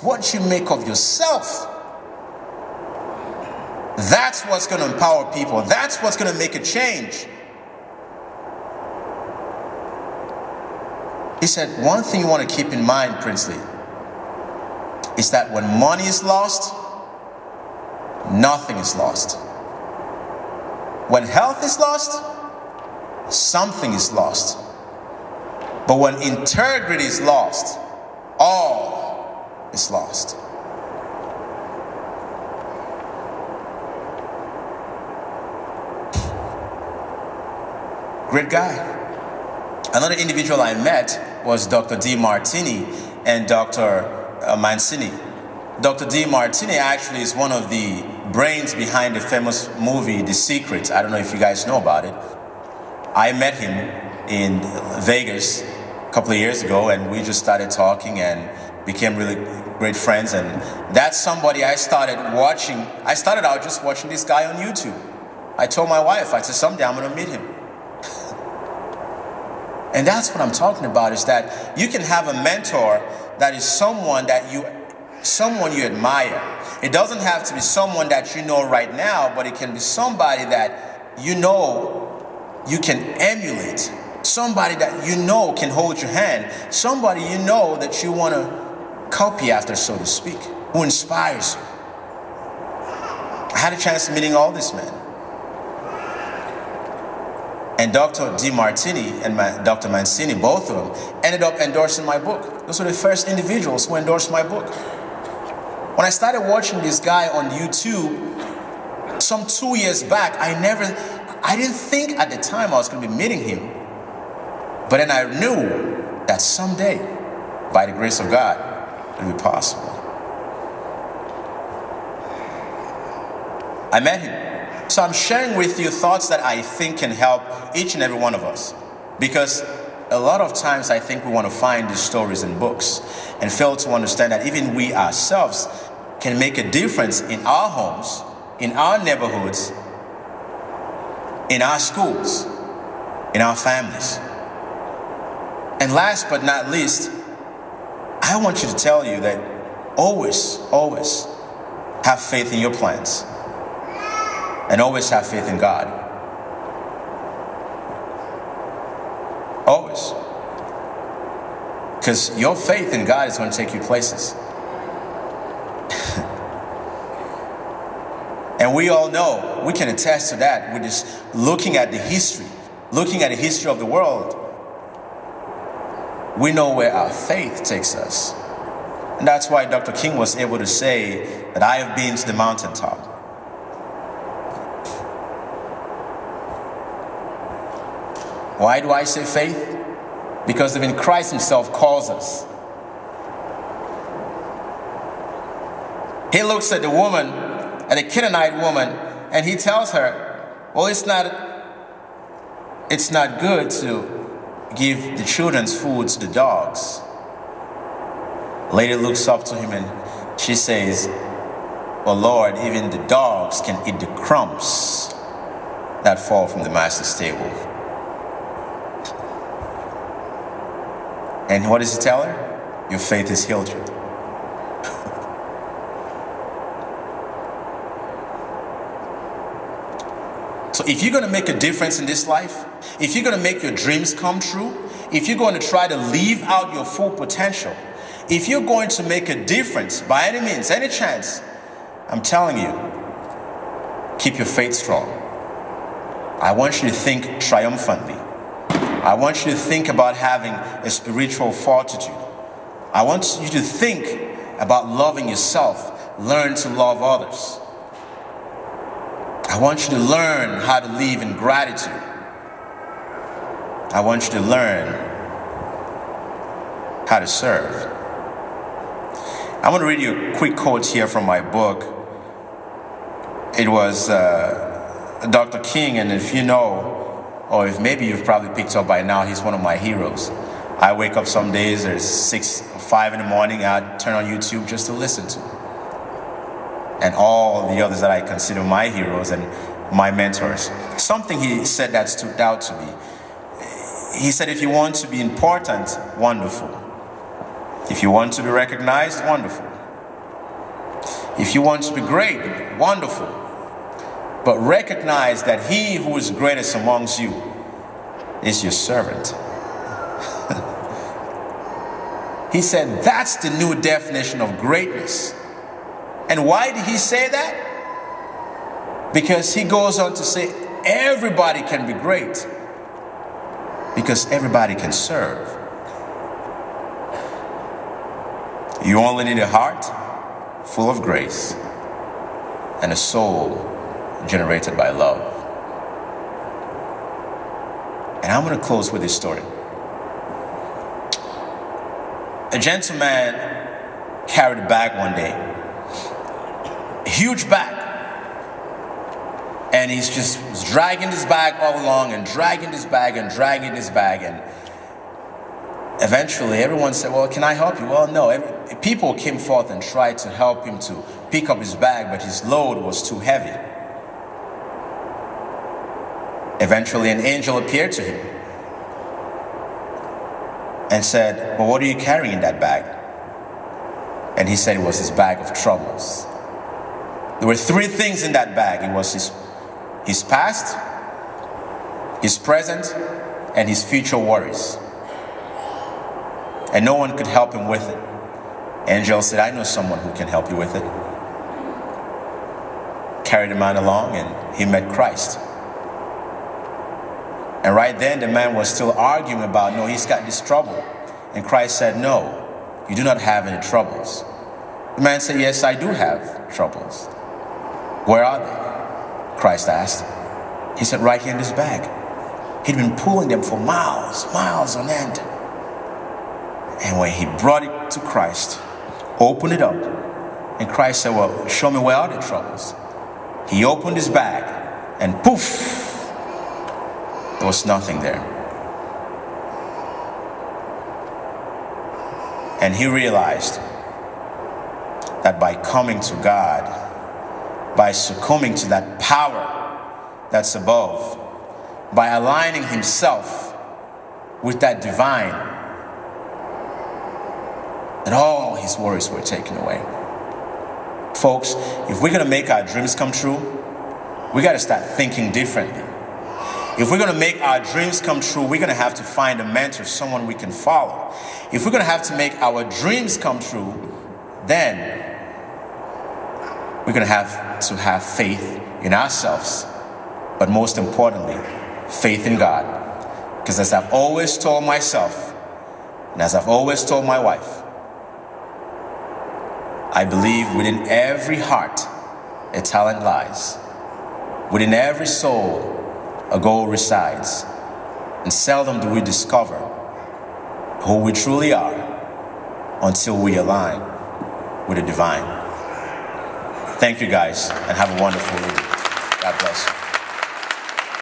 what you make of yourself. That's what's going to empower people. That's what's going to make a change. He said, one thing you want to keep in mind, Princely, is that when money is lost, nothing is lost. When health is lost, something is lost. But when integrity is lost, all is lost. Great guy. Another individual I met was Dr. D. Martini and Dr. Mancini. Dr. D. Martini actually is one of the brains behind the famous movie The Secret. I don't know if you guys know about it. I met him in Vegas a couple of years ago, and we just started talking and became really great friends. And that's somebody I started watching. I started out just watching this guy on YouTube. I told my wife, I said, someday I'm going to meet him. And that's what I'm talking about, is that you can have a mentor that is someone you admire. It doesn't have to be someone that you know right now, but it can be somebody that you know you can emulate. Somebody that you know can hold your hand. Somebody you know that you want to copy after, so to speak, who inspires you. I had a chance of meeting all these men. And Dr. D. Martini and Dr. Mancini, both of them, ended up endorsing my book. Those were the first individuals who endorsed my book. When I started watching this guy on YouTube some 2 years back, I didn't think at the time I was going to be meeting him. But then I knew that someday, by the grace of God, it would be possible. I met him. So I'm sharing with you thoughts that I think can help each and every one of us. Because a lot of times I think we want to find these stories in books and fail to understand that even we ourselves can make a difference in our homes, in our neighborhoods, in our schools, in our families. And last but not least, I want you to tell you that always, always have faith in your plans. And always have faith in God. Always. Because your faith in God is going to take you places. And we all know, we can attest to that. We're just looking at the history of the world. We know where our faith takes us. And that's why Dr. King was able to say that I have been to the mountaintop. Why do I say faith? Because even Christ himself calls us. He looks at the woman, at the Canaanite woman, and he tells her, well, it's not good to give the children's food to the dogs. Lady looks up to him and she says, well, Lord, even the dogs can eat the crumbs that fall from the master's table. And what does he tell her? Your faith has healed you. So if you're going to make a difference in this life, if you're going to make your dreams come true, if you're going to try to live out your full potential, if you're going to make a difference by any means, any chance, I'm telling you, keep your faith strong. I want you to think triumphantly. I want you to think about having a spiritual fortitude. I want you to think about loving yourself. Learn to love others. I want you to learn how to live in gratitude. I want you to learn how to serve. I'm going to read you a quick quote here from my book. It was Dr. King, and if you know, or if maybe you've probably picked up by now, he's one of my heroes. I wake up some days, there's 6 or 5 in the morning, I turn on YouTube just to listen to. And all the others that I consider my heroes and my mentors. Something he said that stood out to me. He said, if you want to be important, wonderful. If you want to be recognized, wonderful. If you want to be great, wonderful. But recognize that he who is greatest amongst you is your servant. He said that's the new definition of greatness. And why did he say that? Because he goes on to say everybody can be great. Because everybody can serve. You only need a heart full of grace and a soul generated by love. And I'm going to close with this story. A gentleman carried a bag one day, a huge bag, and he's just dragging this bag all along and dragging this bag and dragging this bag, and eventually everyone said, well, can I help you? Well, no. People came forth and tried to help him to pick up his bag, but his load was too heavy. Eventually an angel appeared to him and said, well, what are you carrying in that bag? And he said it was his bag of troubles. There were 3 things in that bag. It was his past, his present, and his future worries. And no one could help him with it. Angel said, I know someone who can help you with it. Carried the man along and he met Christ. And right then the man was still arguing about, no, he's got this trouble. And Christ said, no, you do not have any troubles. The man said, yes, I do have troubles. Where are they? Christ asked. He said, right here in this bag. He'd been pulling them for miles on end. And when he brought it to Christ, opened it up, and Christ said, well, show me where are the troubles. He opened his bag, and poof, there was nothing there. And he realized that by coming to God, by succumbing to that power that's above, by aligning himself with that divine, that all his worries were taken away. Folks, if we're going to make our dreams come true, we got to start thinking differently. If we're going to make our dreams come true, we're going to have to find a mentor, someone we can follow. If we're going to have to make our dreams come true, then we're going to have faith in ourselves, but most importantly, faith in God. Because as I've always told myself, and as I've always told my wife, I believe within every heart a talent lies. Within every soul a goal resides. And seldom do we discover who we truly are until we align with the divine. Thank you guys, and have a wonderful evening. God bless you.